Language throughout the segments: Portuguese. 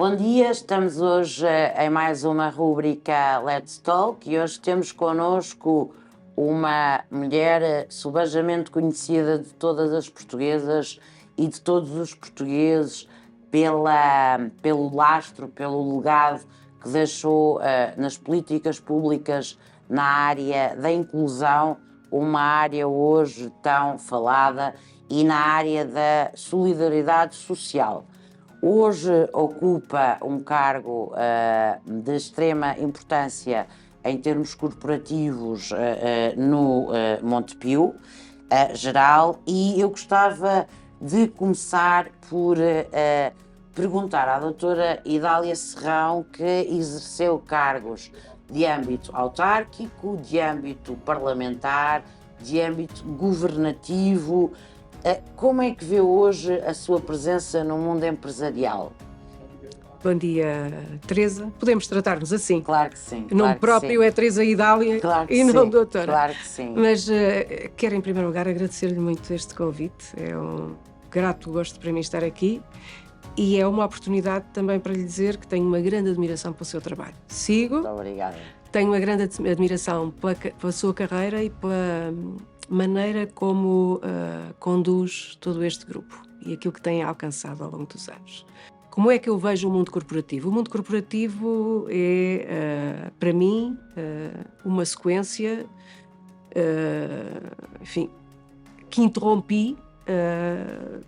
Bom dia, estamos hoje em mais uma rúbrica Let's Talk e hoje temos connosco uma mulher subejamente conhecida de todas as portuguesas e de todos os portugueses pelo lastro, pelo legado que deixou nas políticas públicas na área da inclusão, uma área hoje tão falada, e na área da solidariedade social. Hoje ocupa um cargo de extrema importância em termos corporativos no Montepio geral, e eu gostava de começar por perguntar à doutora Idália Serrão, que exerceu cargos de âmbito autárquico, de âmbito parlamentar, de âmbito governativo. Como é que vê hoje a sua presença no mundo empresarial? Bom dia, Teresa. Podemos tratar-nos assim? Claro que sim. O nome próprio é Teresa Idália e não doutora. Claro que sim. Mas quero, em primeiro lugar, agradecer-lhe muito este convite. É um grato gosto para mim estar aqui e é uma oportunidade também para lhe dizer que tenho uma grande admiração pelo seu trabalho. Sigo. Muito obrigada. Tenho uma grande admiração pela sua carreira e pela maneira como conduz todo este grupo e aquilo que tem alcançado ao longo dos anos. Como é que eu vejo o mundo corporativo? O mundo corporativo é, para mim, uma sequência, enfim, que interrompi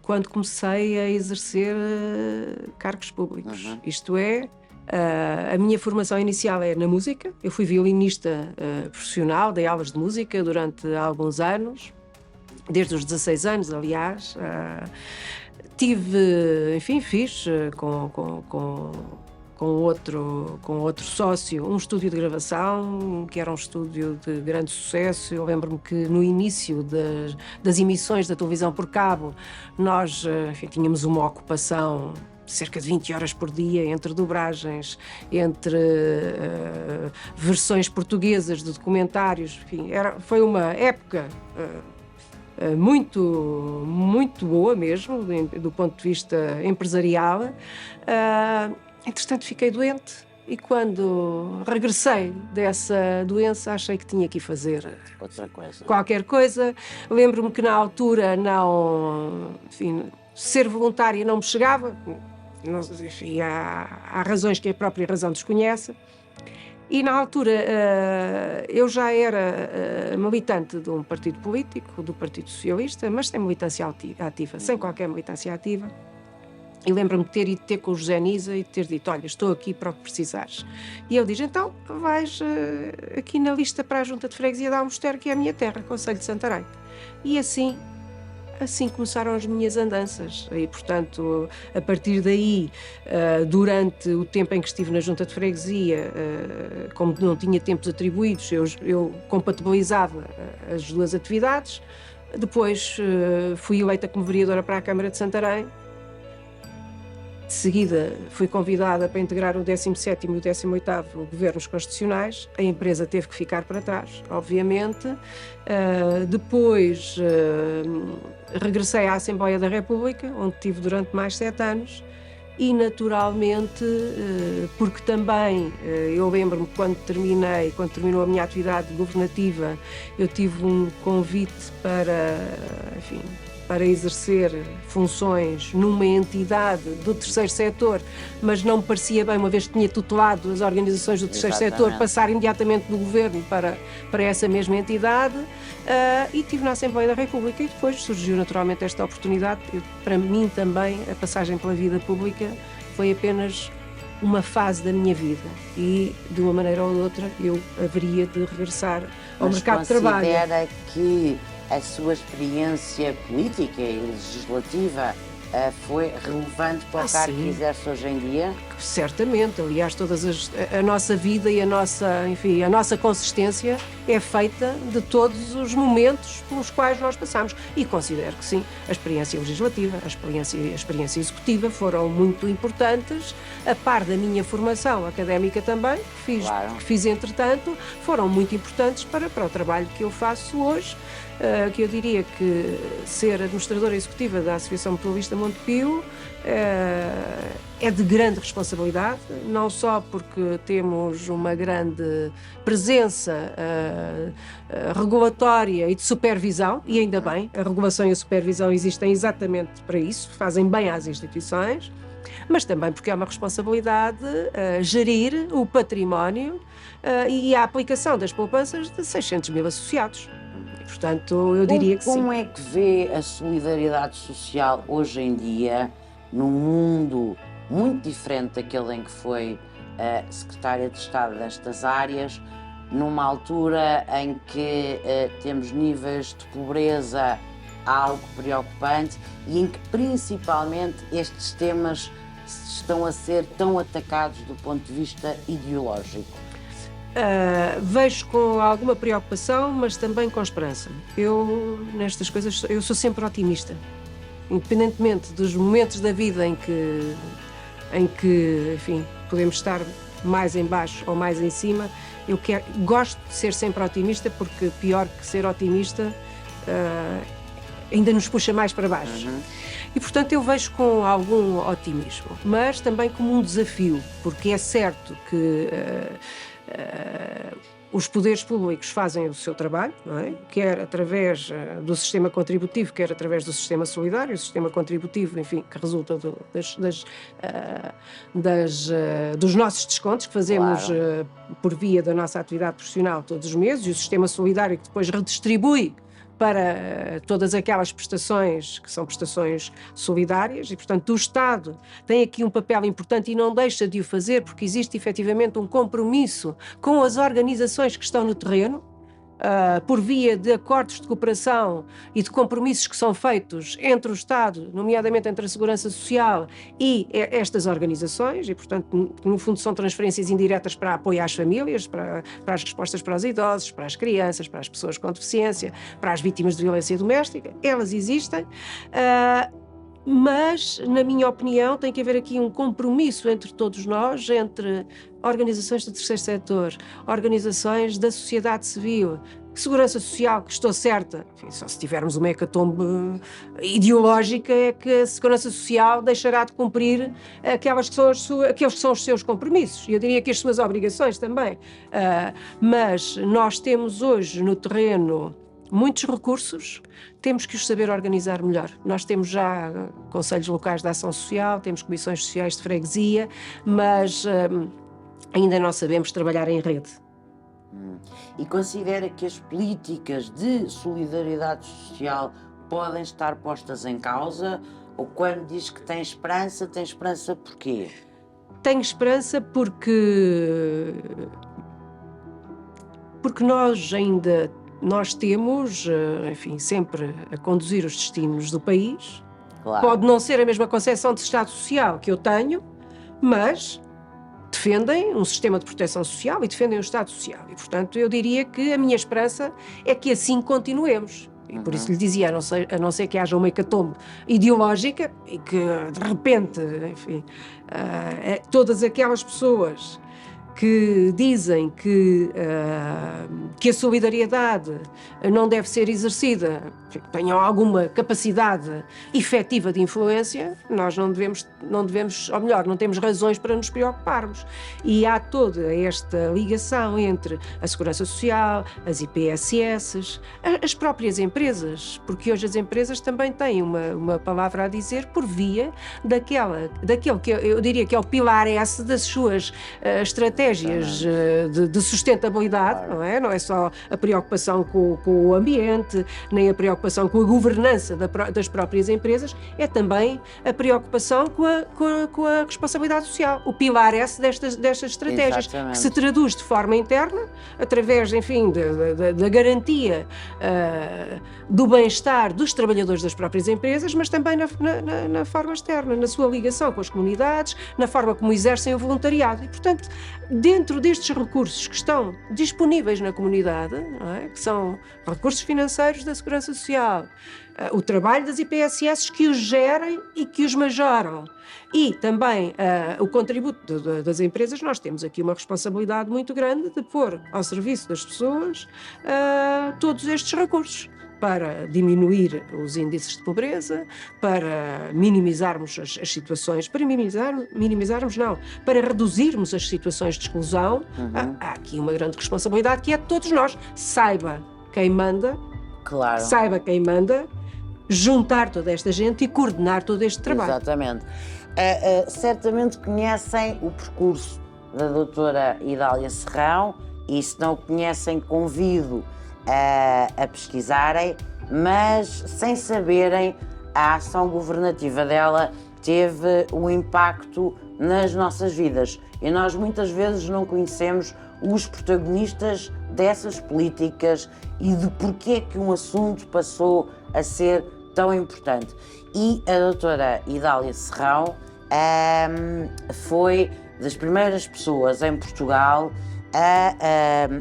quando comecei a exercer cargos públicos. Uhum. Isto é, a minha formação inicial é na música. Eu fui violinista profissional, dei aulas de música durante alguns anos, desde os 16 anos, aliás. Fiz com outro sócio um estúdio de gravação, que era um estúdio de grande sucesso. Eu lembro-me que no início das emissões da televisão por cabo, nós tínhamos uma ocupação cerca de 20 horas por dia, entre dobragens, entre versões portuguesas de documentários. Enfim, foi uma época muito, muito boa mesmo, do ponto de vista empresarial. Entretanto, fiquei doente e quando regressei dessa doença, achei que tinha que ir fazer outra coisa. Qualquer coisa. Lembro-me que na altura ser voluntária não me chegava. Enfim, há razões que a própria razão desconhece. E na altura eu já era militante de um partido político, do Partido Socialista, mas sem militância ativa, sem qualquer militância ativa. E lembro-me de ter ido ter com o José Nisa e de ter dito: olha, estou aqui para o que precisares. E ele diz: então vais aqui na lista para a Junta de Freguesia de Almoster, que é a minha terra, Concelho de Santarém. E assim começaram as minhas andanças e, portanto, a partir daí, durante o tempo em que estive na Junta de Freguesia, como não tinha tempos atribuídos, eu compatibilizava as duas atividades. Depois fui eleita como vereadora para a Câmara de Santarém. De seguida fui convidada para integrar o 17º e o 18º Governos Constitucionais. A empresa teve que ficar para trás, obviamente. Depois regressei à Assembleia da República, onde estive durante mais 7 anos. E, naturalmente, porque também eu lembro-me quando terminou a minha atividade governativa, eu tive um convite para exercer funções numa entidade do terceiro setor, mas não me parecia bem, uma vez que tinha tutelado as organizações do terceiro setor, passar imediatamente do governo para essa mesma entidade, e estive na Assembleia da República, e depois surgiu naturalmente esta oportunidade. Para mim também a passagem pela vida pública foi apenas uma fase da minha vida e, de uma maneira ou de outra, eu haveria de regressar ao mercado de trabalho. Mas considera que a sua experiência política e legislativa foi relevante para o cargo que exerce hoje em dia? Certamente, aliás, a nossa vida e a nossa consistência é feita de todos os momentos pelos quais nós passamos, e considero que sim, a experiência legislativa, a experiência executiva foram muito importantes, a par da minha formação académica também, que fiz entretanto, foram muito importantes para o trabalho que eu faço hoje, que eu diria que ser administradora executiva da Associação Mutualista Montepio é de grande responsabilidade, não só porque temos uma grande presença regulatória e de supervisão, e ainda bem, a regulação e a supervisão existem exatamente para isso, fazem bem às instituições, mas também porque é uma responsabilidade gerir o património e a aplicação das poupanças de 600 mil associados. Portanto, eu diria que sim. Como é que vê a solidariedade social hoje em dia, num mundo muito diferente daquele em que foi secretária de Estado destas áreas, numa altura em que temos níveis de pobreza algo preocupante e em que principalmente estes temas estão a ser tão atacados do ponto de vista ideológico? Vejo com alguma preocupação, mas também com esperança. Eu, nestas coisas, eu sou sempre otimista. Independentemente dos momentos da vida em que, enfim, podemos estar mais em baixo ou mais em cima, gosto de ser sempre otimista, porque pior que ser otimista ainda nos puxa mais para baixo. E, portanto, eu vejo com algum otimismo, mas também como um desafio, porque é certo que os poderes públicos fazem o seu trabalho, não é? Quer através do sistema contributivo, quer através do sistema solidário, o sistema contributivo, enfim, que resulta dos nossos descontos que fazemos por via da nossa atividade profissional todos os meses, e o sistema solidário que depois redistribui para todas aquelas prestações que são prestações solidárias, e, portanto, o Estado tem aqui um papel importante e não deixa de o fazer, porque existe efetivamente um compromisso com as organizações que estão no terreno, por via de acordos de cooperação e de compromissos que são feitos entre o Estado, nomeadamente entre a Segurança Social e estas organizações, e, portanto, no fundo são transferências indiretas para apoio às famílias, para as respostas para os idosos, para as crianças, para as pessoas com deficiência, para as vítimas de violência doméstica. Elas existem, mas, na minha opinião, tem que haver aqui um compromisso entre todos nós, entre organizações do terceiro setor, organizações da sociedade civil, segurança social, que estou certa, enfim, só se tivermos uma hecatombe ideológica é que a segurança social deixará de cumprir aqueles que são os seus compromissos. Eu diria que as suas obrigações também. Mas nós temos hoje no terreno muitos recursos, temos que os saber organizar melhor. Nós temos já conselhos locais de ação social, temos comissões sociais de freguesia, mas ainda não sabemos trabalhar em rede. E considera que as políticas de solidariedade social podem estar postas em causa? Ou quando diz que tem esperança porquê? Tenho esperança porque nós temos, enfim, sempre a conduzir os destinos do país. Claro. Pode não ser a mesma concepção de Estado Social que eu tenho, mas defendem um sistema de proteção social e defendem o Estado Social. E, portanto, eu diria que a minha esperança é que assim continuemos. E por isso lhe dizia, a não ser que haja uma hecatombe ideológica e que, de repente, enfim, todas aquelas pessoas que dizem que a solidariedade não deve ser exercida, que tenham alguma capacidade efetiva de influência, nós não devemos, ou melhor, não temos razões para nos preocuparmos. E há toda esta ligação entre a Segurança Social, as IPSS, as próprias empresas, porque hoje as empresas também têm uma palavra a dizer por via daquele que eu diria que é o pilar S das suas estratégias de sustentabilidade, não é? Não é só a preocupação com o ambiente, nem a preocupação com a governança das próprias empresas, é também a preocupação com a responsabilidade social, o pilar S destas estratégias. Exatamente. Que se traduz de forma interna, através, enfim, da garantia do bem-estar dos trabalhadores das próprias empresas, mas também na forma externa, na sua ligação com as comunidades, na forma como exercem o voluntariado. E, portanto, dentro destes recursos que estão disponíveis na comunidade, não é? Que são recursos financeiros da Segurança Social, o trabalho das IPSS que os gerem e que os majoram, e também o contributo das empresas, nós temos aqui uma responsabilidade muito grande de pôr ao serviço das pessoas todos estes recursos. para diminuir os índices de pobreza, para minimizarmos as situações, para reduzirmos as situações de exclusão. Há aqui uma grande responsabilidade que é de todos nós. Saiba quem manda, juntar toda esta gente e coordenar todo este trabalho. Exatamente. Certamente conhecem o percurso da doutora Idália Serrão e, se não o conhecem, convido a pesquisarem, mas sem saberem, a ação governativa dela teve um impacto nas nossas vidas e nós muitas vezes não conhecemos os protagonistas dessas políticas e de porquê é que um assunto passou a ser tão importante. E a doutora Idália Serrão foi das primeiras pessoas em Portugal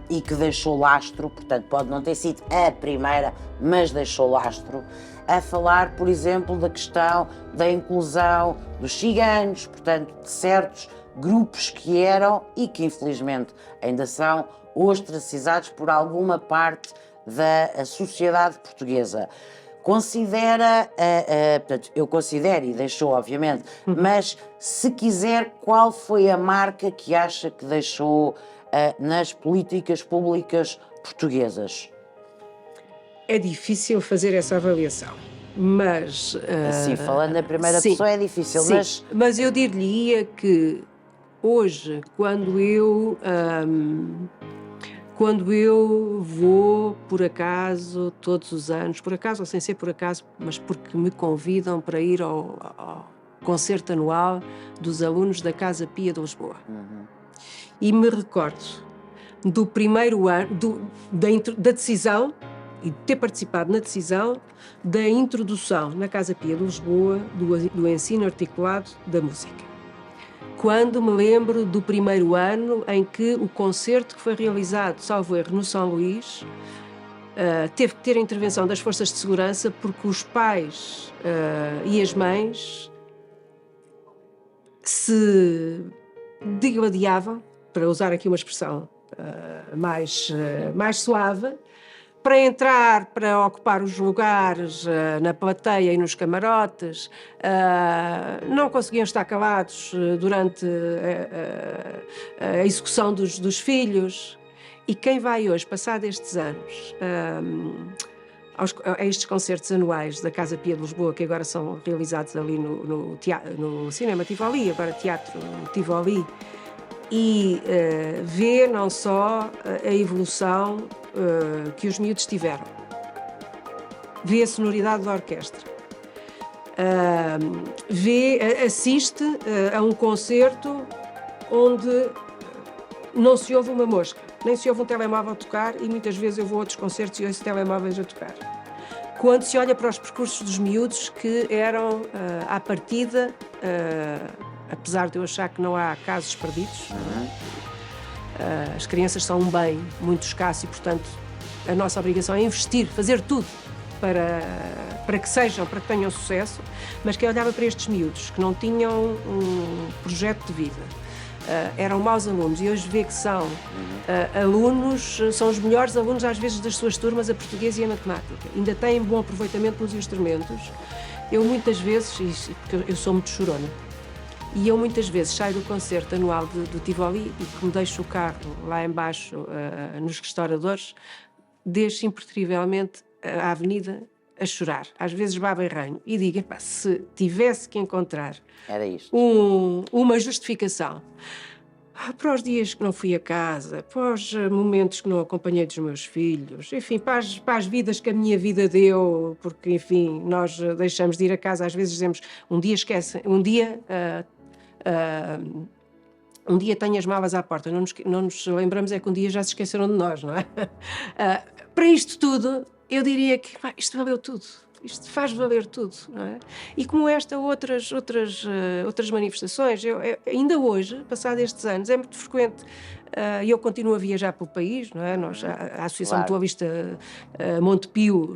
e que deixou lastro, portanto pode não ter sido a primeira, mas deixou lastro, a falar, por exemplo, da questão da inclusão dos ciganos, portanto de certos grupos que eram e que infelizmente ainda são ostracizados por alguma parte da sociedade portuguesa. Considera, portanto, eu considero e deixou obviamente, mas se quiser, qual foi a marca que acha que deixou nas políticas públicas portuguesas? É difícil fazer essa avaliação, mas... Assim, falando da primeira pessoa é difícil, sim, mas eu diria que hoje, quando eu vou, por acaso, todos os anos, por acaso ou sem ser por acaso, mas porque me convidam para ir ao concerto anual dos alunos da Casa Pia de Lisboa. E me recordo do primeiro ano, da decisão, e de ter participado na decisão da introdução na Casa Pia de Lisboa do ensino articulado da música. Quando me lembro do primeiro ano em que o concerto que foi realizado, salvo erro, no São Luís, teve que ter a intervenção das forças de segurança porque os pais e as mães se digladiavam, para usar aqui uma expressão mais suave, para entrar, para ocupar os lugares na plateia e nos camarotes, não conseguiam estar calados durante a execução dos filhos. E quem vai hoje, passado estes anos, a estes concertos anuais da Casa Pia de Lisboa, que agora são realizados ali no Cinema Tivoli, agora Teatro Tivoli, e vê não só a evolução que os miúdos tiveram, vê a sonoridade da orquestra, assiste a um concerto onde não se ouve uma mosca, nem se ouve um telemóvel a tocar, e muitas vezes eu vou a outros concertos e ouço telemóveis a tocar. Quando se olha para os percursos dos miúdos que eram, à partida, apesar de eu achar que não há casos perdidos, as crianças são um bem muito escasso e, portanto, a nossa obrigação é investir, fazer tudo para que tenham sucesso, mas quem olhava para estes miúdos que não tinham um projeto de vida, eram maus alunos, e hoje vê que são alunos, são os melhores alunos às vezes das suas turmas, a português e a matemática, ainda têm bom aproveitamento nos instrumentos. Eu muitas vezes, porque eu sou muito chorona, e eu muitas vezes saio do concerto anual do Tivoli e, como deixo o carro lá embaixo nos restauradores, deixo impertrivelmente a avenida a chorar, às vezes baba e ranho, e digo, se tivesse que encontrar uma justificação para os dias que não fui a casa, para os momentos que não acompanhei dos meus filhos, enfim, para as vidas que a minha vida deu, porque, enfim, nós deixamos de ir a casa, às vezes dizemos, um dia tenho as malas à porta, não nos lembramos é que um dia já se esqueceram de nós, não é? Para isto tudo, eu diria que isto valeu tudo. Isto faz valer tudo, não é? E como outras manifestações, ainda hoje, passados estes anos, é muito frequente Eu continuo a viajar pelo país, não é? A Associação Claro. Mutualista Montepio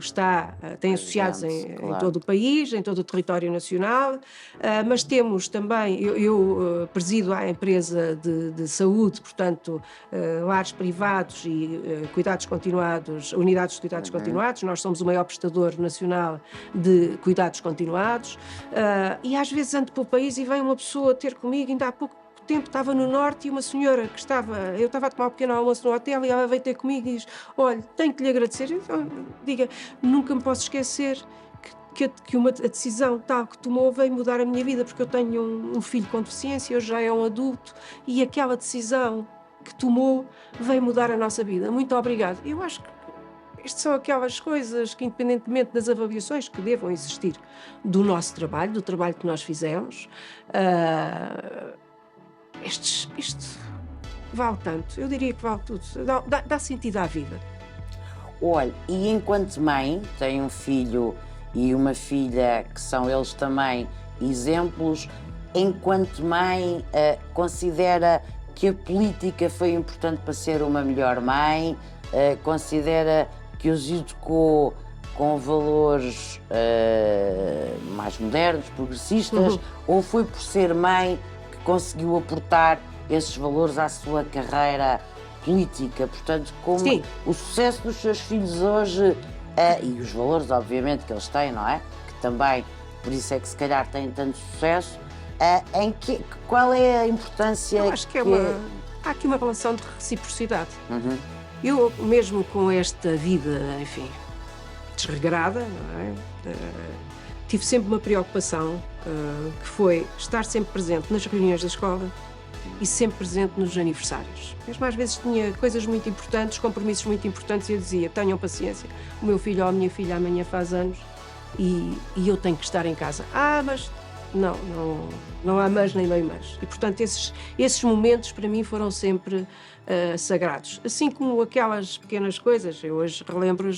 tem associados em Claro. todo o país, em todo o território nacional, mas temos também, eu presido a empresa de saúde, portanto, lares privados e cuidados continuados, unidades de cuidados continuados. Nós somos o maior prestador nacional de cuidados continuados, e às vezes ando pelo país e vem uma pessoa ter comigo, ainda há pouco tempo estava no norte e uma senhora eu estava a tomar um pequeno almoço no hotel e ela veio ter comigo e diz: olha, tenho que lhe agradecer. Diga, nunca me posso esquecer que a decisão tal que tomou veio mudar a minha vida, porque eu tenho um filho com deficiência, hoje já é um adulto, e aquela decisão que tomou veio mudar a nossa vida. Muito obrigado. Eu acho que isto são aquelas coisas que, independentemente das avaliações que devam existir do nosso trabalho, do trabalho que nós fizemos, isto vale tanto. Eu diria que vale tudo. Dá sentido à vida. Olha, e enquanto mãe, tem um filho e uma filha que são eles também exemplos, enquanto mãe, considera que a política foi importante para ser uma melhor mãe? Considera que os educou com valores mais modernos, progressistas, ou foi por ser mãe que conseguiu aportar esses valores à sua carreira política? Portanto, como Sim. o sucesso dos seus filhos hoje, e os valores, obviamente, que eles têm, não é? Que também, por isso é que se calhar têm tanto sucesso, qual é a importância? Eu acho que há aqui uma relação de reciprocidade. Eu, mesmo com esta vida, enfim, desregrada, não é? Tive sempre uma preocupação, que foi estar sempre presente nas reuniões da escola e sempre presente nos aniversários. Mesmo às vezes tinha coisas muito importantes, compromissos muito importantes, e eu dizia: tenham paciência, o meu filho ou a minha filha amanhã faz anos e eu tenho que estar em casa. Mas não há mas nem meio mas. E, portanto, esses momentos para mim foram sempre sagrados. Assim como aquelas pequenas coisas. Eu hoje relembro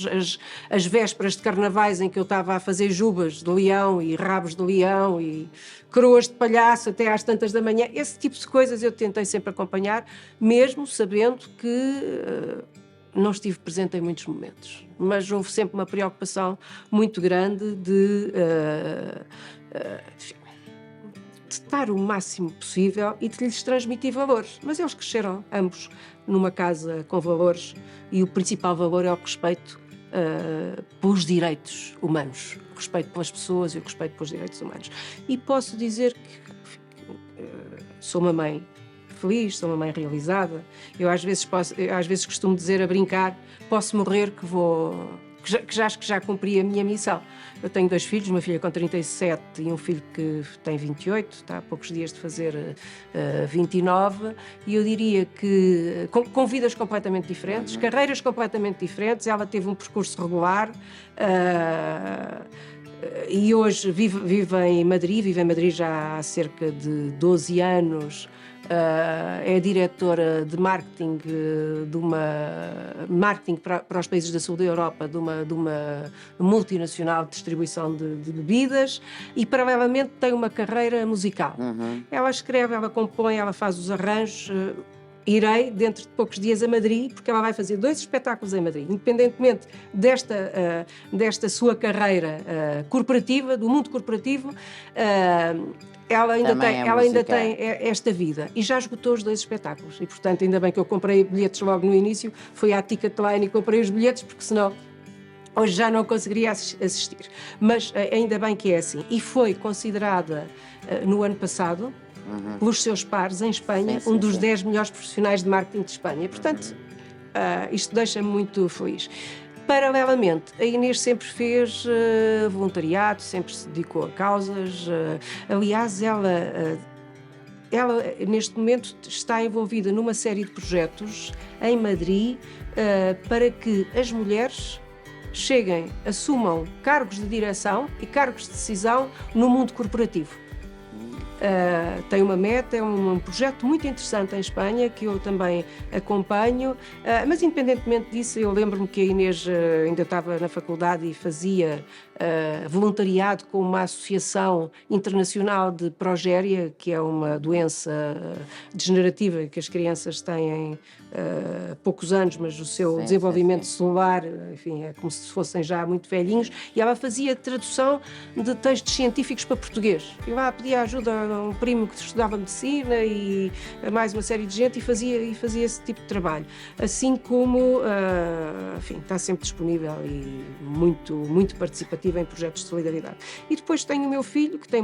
as vésperas de carnavais em que eu estava a fazer jubas de leão e rabos de leão e coroas de palhaço até às tantas da manhã. Esse tipo de coisas eu tentei sempre acompanhar, mesmo sabendo que não estive presente em muitos momentos. Mas houve sempre uma preocupação muito grande de estar o máximo possível e de lhes transmitir valores. Mas eles cresceram ambos numa casa com valores, e o principal valor é o respeito pelos direitos humanos, o respeito pelas pessoas e o respeito pelos direitos humanos. E posso dizer que sou uma mãe feliz, sou uma mãe realizada. Eu às vezes costumo dizer, a brincar: posso morrer que acho que já cumpri a minha missão. Eu tenho 2 filhos, uma filha com 37 e um filho que tem 28, está há poucos dias de fazer 29, e eu diria que com vidas completamente diferentes, carreiras completamente diferentes. Ela teve um percurso regular, e hoje vive em Madrid já há cerca de 12 anos. É diretora de marketing marketing para os países da sul da Europa de uma multinacional de distribuição de bebidas, e paralelamente tem uma carreira musical. Ela escreve, ela compõe, ela faz os arranjos. Irei dentro de poucos dias a Madrid, porque ela vai fazer 2 espetáculos em Madrid. Independentemente desta sua carreira corporativa, do mundo corporativo, ela ainda tem esta vida, e já esgotou os 2 espetáculos. E, portanto, ainda bem que eu comprei bilhetes logo no início, fui à Ticketline e comprei os bilhetes, porque senão hoje já não conseguiria assistir. Mas ainda bem que é assim. E foi considerada no ano passado, pelos seus pares em Espanha, um dos 10 melhores profissionais de marketing de Espanha. E, portanto, isto deixa-me muito feliz. Paralelamente, a Inês sempre fez voluntariado, sempre se dedicou a causas. Aliás, ela neste momento está envolvida numa série de projetos em Madrid para que as mulheres assumam cargos de direção e cargos de decisão no mundo corporativo. tem uma meta, é um projeto muito interessante em Espanha, que eu também acompanho, mas independentemente disso, eu lembro-me que a Inês ainda estava na faculdade e fazia voluntariado com uma associação internacional de progéria, que é uma doença degenerativa que as crianças têm poucos anos, mas o seu desenvolvimento celular, enfim, é como se fossem já muito velhinhos, e ela fazia tradução de textos científicos para português. Eu lá pedia ajuda a um primo que estudava medicina e a mais uma série de gente e fazia esse tipo de trabalho. Assim como, enfim, está sempre disponível e muito participativa em projetos de solidariedade. E depois tenho o meu filho, que tem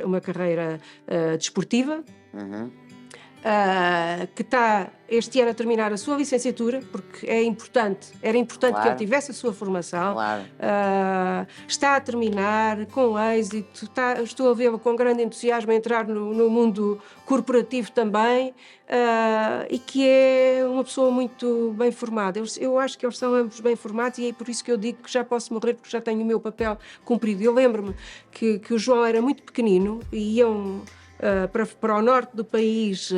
uma carreira desportiva, que está este ano a terminar a sua licenciatura, porque era importante claro, que ele tivesse a sua formação. Claro. Está a terminar com êxito, estou a vê-lo com grande entusiasmo a entrar no mundo corporativo também, e que é uma pessoa muito bem formada. Eu acho que eles são ambos bem formados e é por isso que eu digo que já posso morrer, porque já tenho o meu papel cumprido. Eu lembro-me que o João era muito pequenino e iam para o norte do país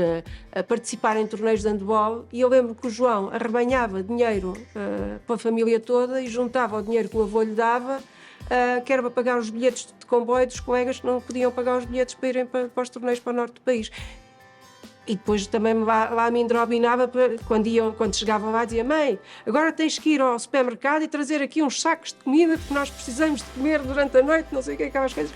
a participar em torneios de handball, e eu lembro que o João arrebanhava dinheiro para a família toda e juntava o dinheiro que o avô lhe dava, que era para pagar os bilhetes de comboio dos colegas que não podiam pagar os bilhetes para irem para os torneios para o norte do país. E depois também lá me endrobinava quando chegava lá, dizia: mãe, agora tens que ir ao supermercado e trazer aqui uns sacos de comida porque nós precisamos de comer durante a noite, não sei o que, aquelas coisas.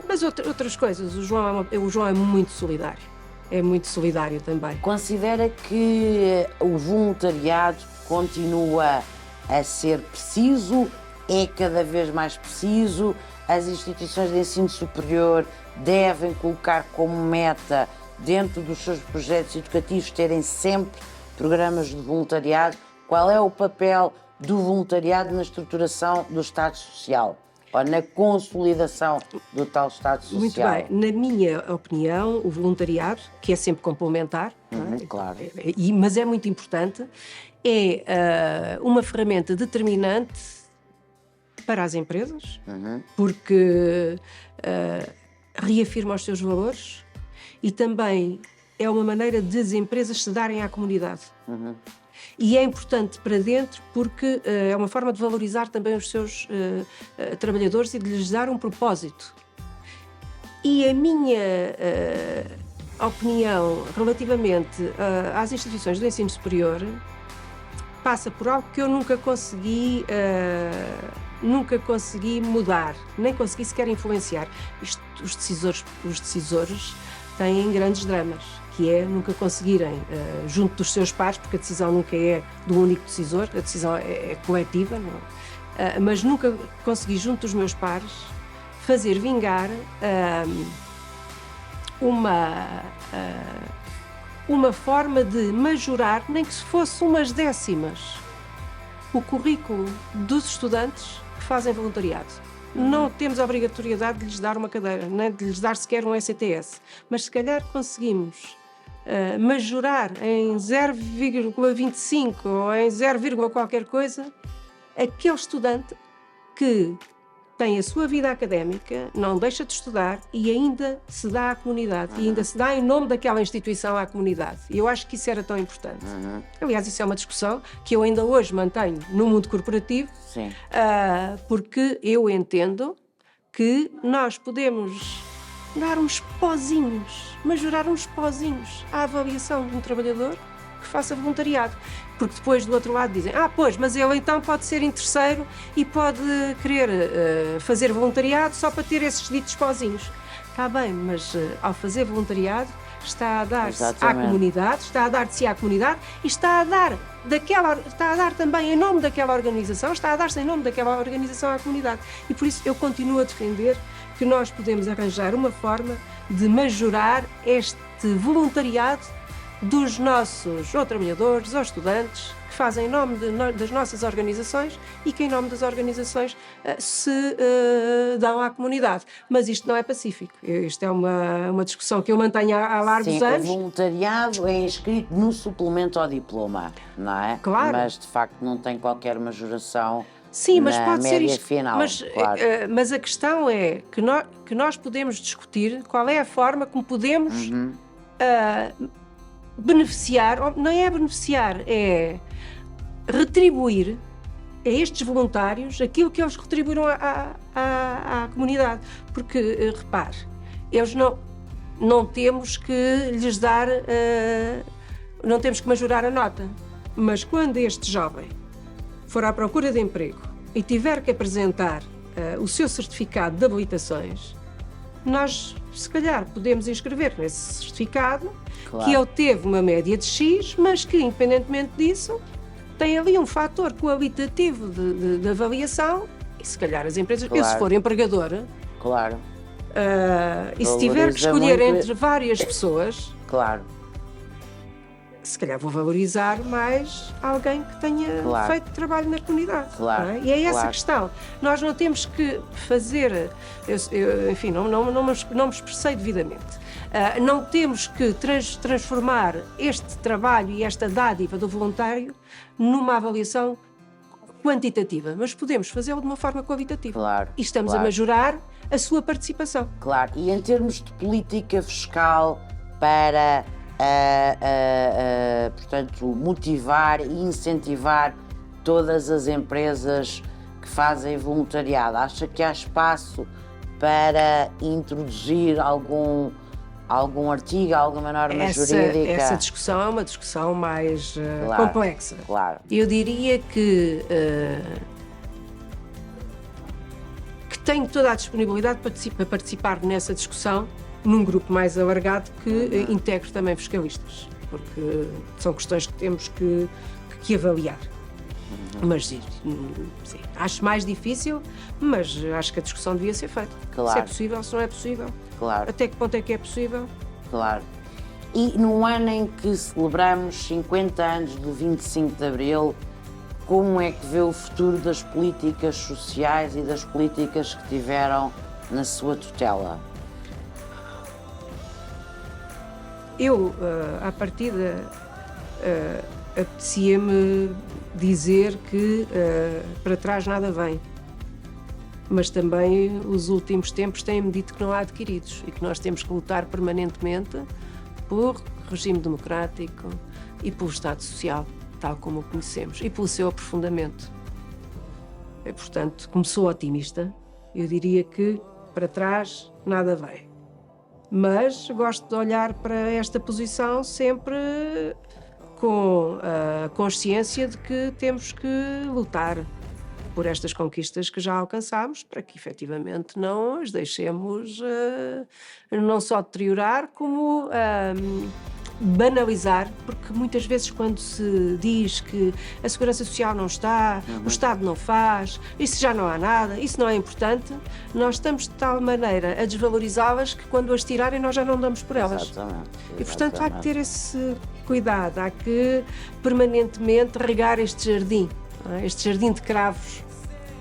Mas outras coisas, o João é muito solidário. É muito solidário também. Considera que o voluntariado continua a ser preciso? É cada vez mais preciso? As instituições de ensino superior devem colocar como meta, dentro dos seus projetos educativos, terem sempre programas de voluntariado? Qual é o papel do voluntariado na estruturação do Estado Social? Ou na consolidação do tal Estado Social? Muito bem. Na minha opinião, o voluntariado, que é sempre complementar, claro, mas é muito importante, é uma ferramenta determinante para as empresas, porque reafirma os seus valores e também é uma maneira de as empresas se darem à comunidade. E é importante para dentro porque é uma forma de valorizar também os seus trabalhadores e de lhes dar um propósito. E a minha opinião relativamente às instituições do ensino superior passa por algo que eu nunca consegui mudar, nem consegui sequer influenciar. Os decisores têm grandes dramas, que é nunca conseguirem, junto dos seus pares, porque a decisão nunca é do único decisor, a decisão é coletiva, não? Mas nunca consegui, junto dos meus pares, fazer vingar uma forma de majorar, nem que se fosse umas décimas, o currículo dos estudantes que fazem voluntariado. Não temos a obrigatoriedade de lhes dar uma cadeira, nem de lhes dar sequer um ECTS, mas se calhar conseguimos majorar em 0,25 ou em 0, qualquer coisa aquele estudante que tem a sua vida académica, não deixa de estudar e ainda se dá à comunidade, e ainda se dá em nome daquela instituição à comunidade. E eu acho que isso era tão importante. Aliás, isso é uma discussão que eu ainda hoje mantenho no mundo corporativo, porque eu entendo que nós podemos dar uns pozinhos, majorar uns pozinhos à avaliação de um trabalhador que faça voluntariado. Porque depois do outro lado dizem: pois, mas ele então pode ser interesseiro e pode querer fazer voluntariado só para ter esses ditos pozinhos. Está bem, mas ao fazer voluntariado está a dar-se à comunidade, está a dar de si à comunidade e está a dar também em nome daquela organização, está a dar-se em nome daquela organização à comunidade. E por isso eu continuo a defender que nós podemos arranjar uma forma de majorar este voluntariado dos nossos ou trabalhadores ou estudantes que fazem em nome das nossas organizações e que em nome das organizações se dão à comunidade. Mas isto não é pacífico. Isto é uma discussão que eu mantenho há largos anos. O voluntariado é inscrito no suplemento ao diploma, não é? Claro. Mas, de facto, não tem qualquer majoração Sim, mas na pode ser média isto. final, Mas, claro. mas a questão é que nós podemos discutir qual é a forma como podemos beneficiar, ou não é beneficiar, é retribuir a estes voluntários aquilo que eles retribuíram à comunidade. Porque, repare, eles não temos que lhes dar, não temos que majorar a nota. Mas quando este jovem for à procura de emprego e tiver que apresentar o seu certificado de habilitações, nós, se calhar, podemos inscrever nesse certificado que ele teve uma média de X, mas que, independentemente disso, tem ali um fator qualitativo de avaliação e, se calhar, as empresas... Eu, se for empregador... Claro. E se tiver que escolher muito... entre várias pessoas... Claro. Se calhar vou valorizar mais alguém que tenha feito trabalho na comunidade. Claro. Não é? E é essa a questão. Nós não temos que fazer... enfim, não me expressei devidamente. Não temos que transformar este trabalho e esta dádiva do voluntário numa avaliação quantitativa, mas podemos fazê-lo de uma forma qualitativa. Claro. E estamos a majorar a sua participação. Claro. E em termos de política fiscal para, portanto, motivar e incentivar todas as empresas que fazem voluntariado, acha que há espaço para introduzir algum artigo, alguma norma jurídica? Essa discussão é uma discussão mais complexa. Claro. Eu diria que tenho toda a disponibilidade para participar nessa discussão num grupo mais alargado que integre também fiscalistas, porque são questões que temos que avaliar. Mas sim, acho mais difícil, mas acho que a discussão devia ser feita. Claro. Se é possível, se não é possível. Claro. Até que ponto é que é possível? Claro. E num ano em que celebramos 50 anos do 25 de Abril, como é que vê o futuro das políticas sociais e das políticas que tiveram na sua tutela? Eu, à partida, apetecia-me dizer que para trás nada vem. Mas também os últimos tempos têm-me dito que não há adquiridos e que nós temos que lutar permanentemente por regime democrático e pelo Estado Social, tal como o conhecemos, e pelo seu aprofundamento. E, portanto, como sou otimista, eu diria que para trás nada vem. Mas gosto de olhar para esta posição sempre com a consciência de que temos que lutar por estas conquistas que já alcançámos, para que efetivamente não as deixemos não só deteriorar, como banalizar, porque muitas vezes quando se diz que a Segurança Social não está, o Estado não faz, isso já não há nada, isso não é importante, nós estamos de tal maneira a desvalorizá-las que quando as tirarem nós já não damos por elas. Exatamente. E portanto há que ter esse cuidado, há que permanentemente regar este jardim de cravos,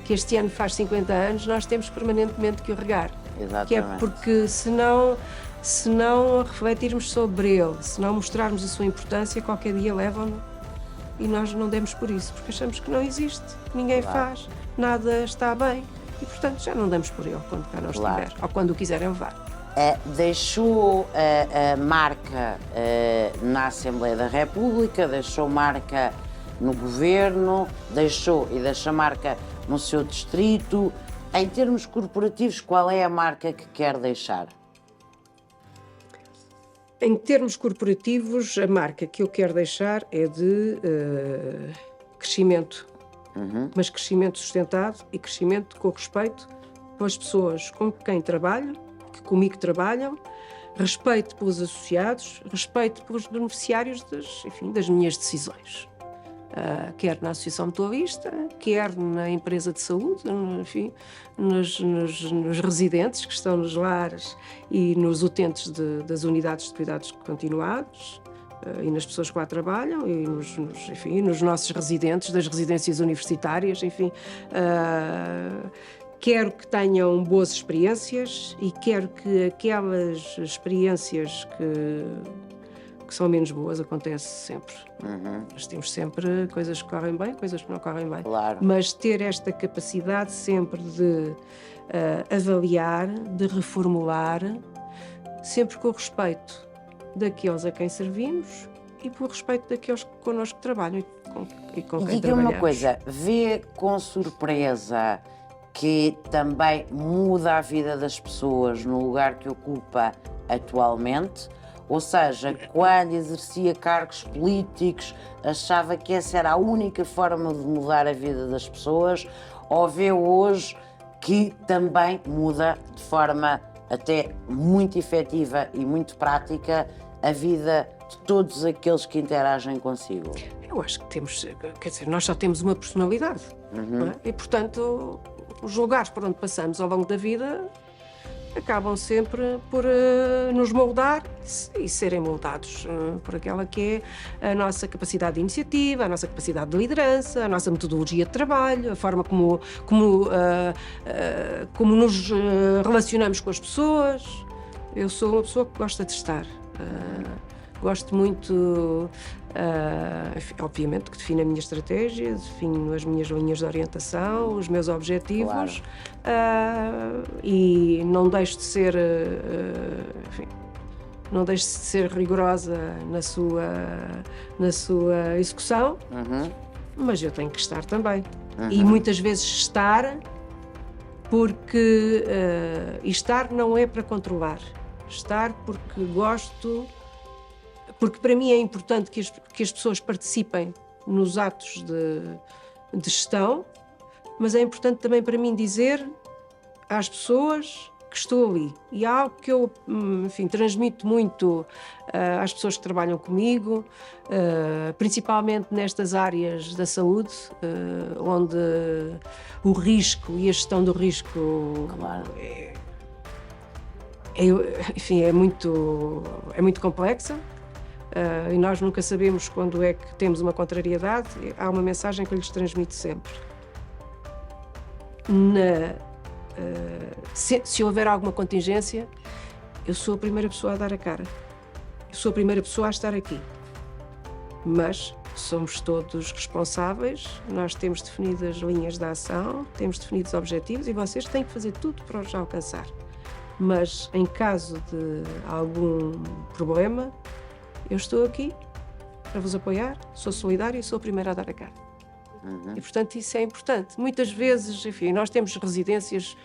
que este ano faz 50 anos, nós temos permanentemente que o regar. Exatamente. Que é porque se não refletirmos sobre ele, se não mostrarmos a sua importância, qualquer dia levam-no e nós não demos por isso, porque achamos que não existe, que ninguém faz, nada está bem e, portanto, já não damos por ele quando cá não estiver, ou quando o quiserem levar. Deixou a marca na Assembleia da República, deixou marca no Governo, deixou e deixa marca no seu distrito. Em termos corporativos, qual é a marca que quer deixar? Em termos corporativos, a marca que eu quero deixar é de crescimento, mas crescimento sustentado e crescimento com respeito pelas pessoas com quem trabalho, que comigo trabalham, respeito pelos associados, respeito pelos beneficiários das minhas decisões. Quer na Associação Mutualista, quer na empresa de saúde, enfim, nos residentes que estão nos lares e nos utentes das unidades de cuidados continuados e nas pessoas que lá trabalham e nos nossos residentes das residências universitárias, enfim. Quero que tenham boas experiências e quero que aquelas experiências que são menos boas, acontece sempre. Nós temos sempre coisas que correm bem, coisas que não correm bem. Claro. Mas ter esta capacidade sempre de avaliar, de reformular, sempre com o respeito daqueles a quem servimos e por respeito daqueles que connosco trabalham e com quem Diga-me trabalhamos. uma coisa, vê com surpresa que também muda a vida das pessoas no lugar que ocupa atualmente? Ou seja, quando exercia cargos políticos, achava que essa era a única forma de mudar a vida das pessoas? Ou vê hoje que também muda de forma até muito efetiva e muito prática a vida de todos aqueles que interagem consigo? Eu acho que temos, quer dizer, nós só temos uma personalidade, não é? E, portanto, os lugares por onde passamos ao longo da vida acabam sempre por nos moldar e serem moldados por aquela que é a nossa capacidade de iniciativa, a nossa capacidade de liderança, a nossa metodologia de trabalho, a forma como nos relacionamos com as pessoas. Eu sou uma pessoa que gosta de estar. Gosto muito, obviamente, que defino a minha estratégia, defino as minhas linhas de orientação, os meus objetivos, e não deixo de ser, enfim, não deixo de ser rigorosa na sua execução, mas eu tenho que estar também. E muitas vezes estar, porque estar não é para controlar, estar porque gosto. Porque para mim é importante que as pessoas participem nos atos de gestão, mas é importante também para mim dizer às pessoas que estou ali. E há algo que eu, enfim, transmito muito às pessoas que trabalham comigo, principalmente nestas áreas da saúde, onde o risco e a gestão do risco enfim, é muito complexa. E nós nunca sabemos quando é que temos uma contrariedade. Há uma mensagem que eu lhes transmito sempre. Se houver alguma contingência, eu sou a primeira pessoa a dar a cara. Eu sou a primeira pessoa a estar aqui. Mas somos todos responsáveis, nós temos definidas linhas de ação, temos definidos objetivos e vocês têm que fazer tudo para os alcançar. Mas em caso de algum problema, eu estou aqui para vos apoiar, sou solidária e sou a primeira a dar a cara. E, portanto, isso é importante. Muitas vezes, enfim, nós temos residências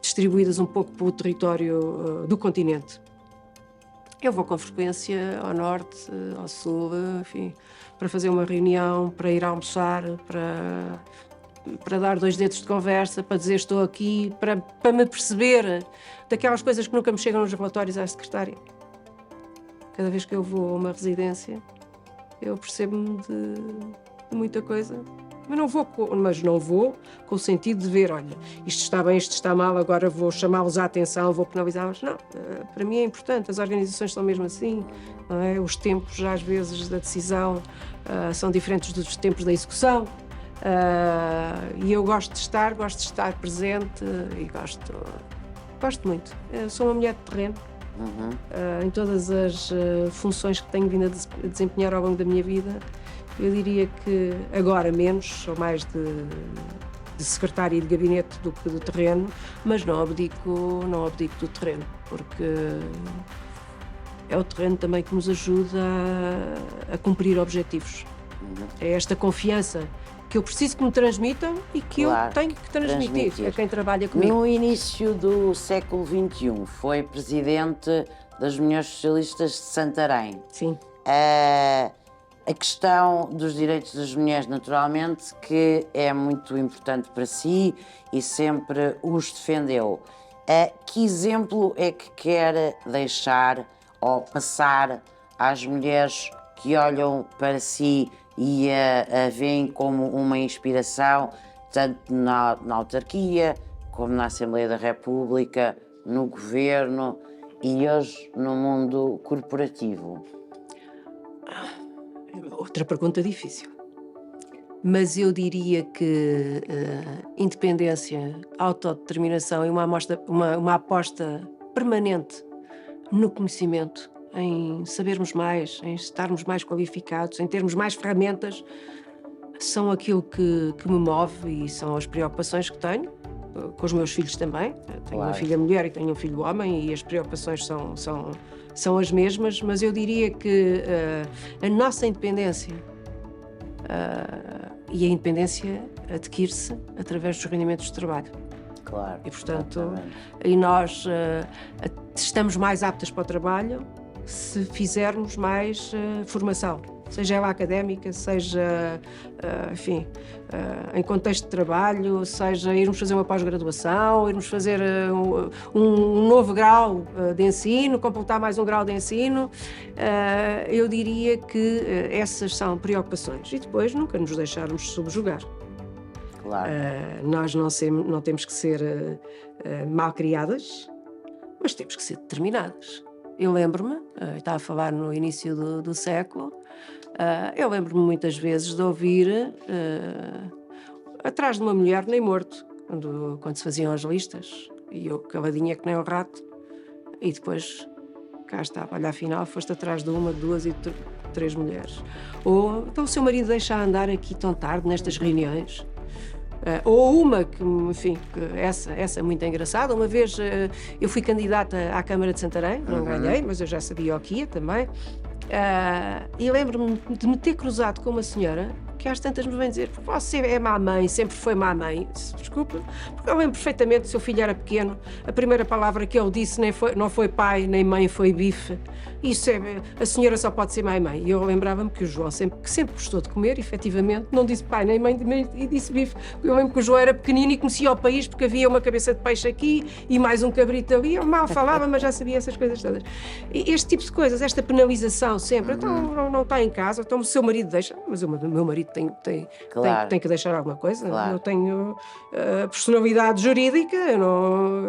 distribuídas um pouco pelo território do continente. Eu vou com frequência ao norte, ao sul, enfim, para fazer uma reunião, para ir almoçar, para dar 2 dedos de conversa, para dizer estou aqui, para me perceber daquelas coisas que nunca me chegam nos relatórios à secretária. Cada vez que eu vou a uma residência, eu percebo-me de muita coisa. Mas não vou com o sentido de ver, olha, isto está bem, isto está mal, agora vou chamá-los à atenção, vou penalizá-los. Não, para mim é importante, as organizações são mesmo assim, não é? Os tempos, às vezes, da decisão são diferentes dos tempos da execução. E eu gosto de estar presente e gosto muito. Eu sou uma mulher de terreno. Em todas as funções que tenho vindo a desempenhar ao longo da minha vida, eu diria que agora menos, sou mais de secretária e de gabinete do que do terreno, mas não abdico do terreno, porque é o terreno também que nos ajuda a cumprir objetivos. É esta confiança que eu preciso que me transmitam e que eu tenho que transmitir a quem trabalha comigo. No início do século XXI, foi presidente das Mulheres Socialistas de Santarém. Sim. A questão dos direitos das mulheres, naturalmente, que é muito importante para si e sempre os defendeu. Que exemplo é que quer deixar ou passar às mulheres que olham para si e a veem como uma inspiração, tanto na autarquia, como na Assembleia da República, no governo e hoje no mundo corporativo? Outra pergunta difícil. Mas eu diria que independência, autodeterminação e uma aposta permanente no conhecimento em sabermos mais, em estarmos mais qualificados, em termos mais ferramentas, são aquilo que me move e são as preocupações que tenho, com os meus filhos também. Eu tenho uma filha mulher e tenho um filho homem e as preocupações são as mesmas, mas eu diria que a nossa independência e a independência adquire-se através dos rendimentos de trabalho. Claro. E, portanto, e nós estamos mais aptas para o trabalho se fizermos mais formação, seja ela académica, seja, enfim, em contexto de trabalho, seja irmos fazer uma pós-graduação, irmos fazer um novo grau de ensino, completar mais um grau de ensino. Eu diria que essas são preocupações. E depois nunca nos deixarmos subjugar. Claro. Nós não temos que ser mal criadas, mas temos que ser determinadas. Eu lembro-me, estava a falar no início do século, eu lembro-me muitas vezes de ouvir atrás de uma mulher nem morto, quando se faziam as listas, e eu caladinha que nem o rato, e depois cá estava, olha, afinal foste atrás de uma, duas e três mulheres. Ou então o seu marido deixa andar aqui tão tarde nestas reuniões. Ou uma que, enfim, essa é muito engraçada. Uma vez eu fui candidata à Câmara de Santarém, não ganhei, mas eu já sabia o que ia também. E lembro-me de me ter cruzado com uma senhora que às tantas me vem dizer: você é má mãe, sempre foi má mãe. Desculpa, porque eu lembro perfeitamente, seu filho era pequeno, a primeira palavra que ele disse não foi pai, nem mãe, foi bife. Isso a senhora só pode ser mãe. E eu lembrava-me que o João, que sempre gostou de comer, efetivamente, não disse pai nem mãe e disse bife. Eu lembro que o João era pequenino e conhecia o país porque havia uma cabeça de peixe aqui e mais um cabrito ali. Eu mal falava, mas já sabia essas coisas todas. E este tipo de coisas, esta penalização sempre, então não está em casa, então o seu marido deixa, mas o meu marido tem que deixar alguma coisa. Claro. Eu tenho personalidade jurídica, eu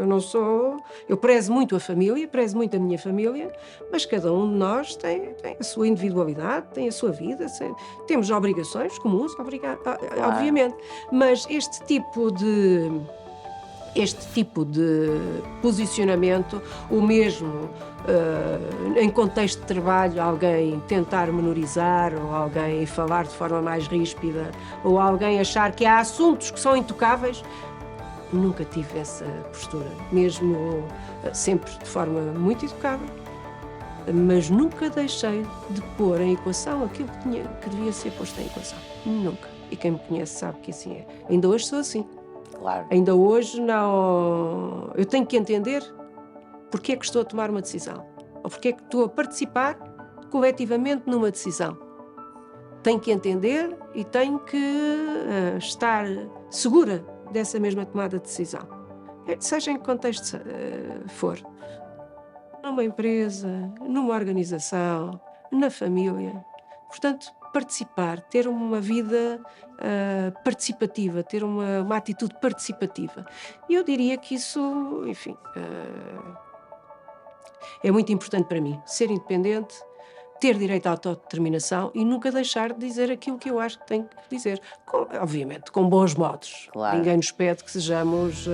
não sou. Eu prezo muito a família, prezo muito a minha família, mas cada um de nós tem a sua individualidade, tem a sua vida, temos obrigações comuns, obviamente, mas este tipo de posicionamento, o mesmo em contexto de trabalho, alguém tentar menorizar, ou alguém falar de forma mais ríspida, ou alguém achar que há assuntos que são intocáveis, nunca tive essa postura, mesmo sempre de forma muito educada, mas nunca deixei de pôr em equação aquilo que devia ser posto em equação. Nunca. E quem me conhece sabe que assim é. Ainda hoje sou assim. Claro. Ainda hoje não. Eu tenho que entender porque é que estou a tomar uma decisão, ou porque é que estou a participar coletivamente numa decisão. Tenho que entender e tenho que estar segura dessa mesma tomada de decisão. Seja em que contexto for. Numa empresa, numa organização, na família. Portanto, participar, ter uma vida participativa, ter uma atitude participativa. E eu diria que isso, enfim, é muito importante para mim. Ser independente, ter direito à autodeterminação e nunca deixar de dizer aquilo que eu acho que tenho que dizer. Obviamente, com bons modos. Claro. Ninguém nos pede que sejamos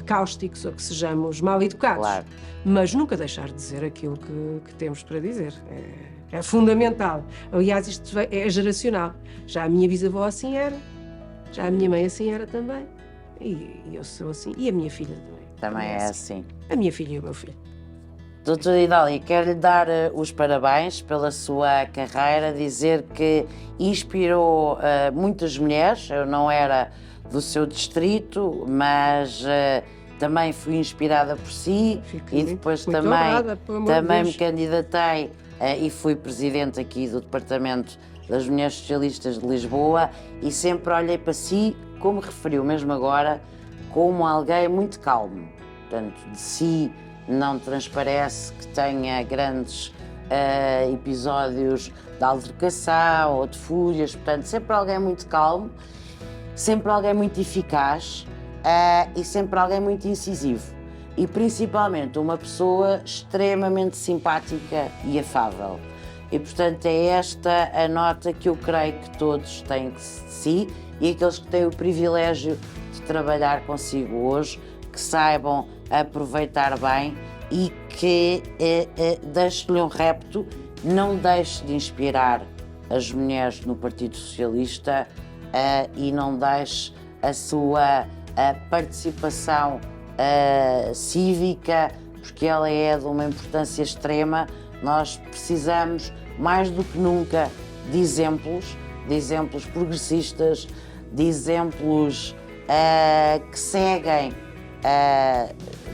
cáusticos ou que sejamos mal educados. Claro. Mas nunca deixar de dizer aquilo que temos para dizer. É fundamental. Aliás, isto é geracional. Já a minha bisavó assim era, já a minha mãe assim era também. E eu sou assim. E a minha filha também. Também é assim. A minha filha e o meu filho. Doutora Idália, quero-lhe dar os parabéns pela sua carreira, dizer que inspirou muitas mulheres. Eu não era do seu distrito, mas também fui inspirada por si. E depois também me candidatei e fui presidente aqui do Departamento das Mulheres Socialistas de Lisboa e sempre olhei para si, como referiu mesmo agora, como alguém muito calmo. Portanto, de si não transparece que tenha grandes episódios de altercação ou de fúrias, portanto, sempre alguém muito calmo, sempre alguém muito eficaz e sempre alguém muito incisivo. E principalmente uma pessoa extremamente simpática e afável. E, portanto, é esta a nota que eu creio que todos têm de si e aqueles que têm o privilégio de trabalhar consigo hoje, que saibam aproveitar bem e que deixe-lhe um repto: não deixe de inspirar as mulheres no Partido Socialista e não deixe a sua participação cívica, porque ela é de uma importância extrema. Nós precisamos, mais do que nunca, de exemplos progressistas, de exemplos que seguem.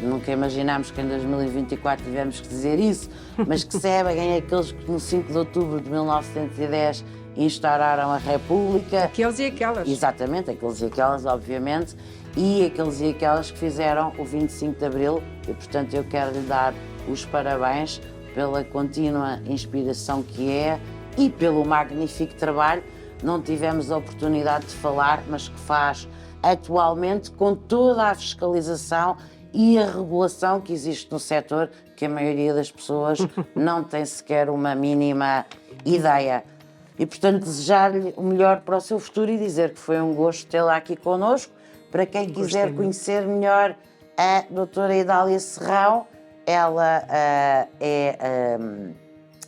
Nunca imaginámos que em 2024 tivemos que dizer isso, mas que seguem aqueles que no 5 de outubro de 1910 instauraram a República. Aqueles e aquelas. Exatamente, aqueles e aquelas, obviamente, e aqueles e aquelas que fizeram o 25 de Abril, e portanto eu quero lhe dar os parabéns pela contínua inspiração que é e pelo magnífico trabalho. Não tivemos a oportunidade de falar, mas que faz atualmente com toda a fiscalização e a regulação que existe no setor, que a maioria das pessoas não tem sequer uma mínima ideia. E, portanto, desejar-lhe o melhor para o seu futuro e dizer que foi um gosto tê-la aqui connosco. Para quem quiser conhecer melhor a doutora Idália Serrão, ela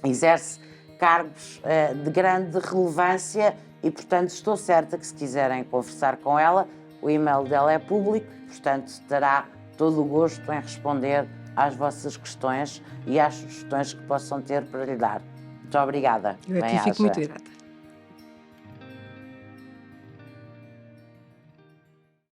exerce cargos de grande relevância e, portanto, estou certa que se quiserem conversar com ela, o e-mail dela é público, portanto, terá todo o gosto em responder às vossas questões e às sugestões que possam ter para lhe dar. Muito obrigada. Eu aqui fico muito grata.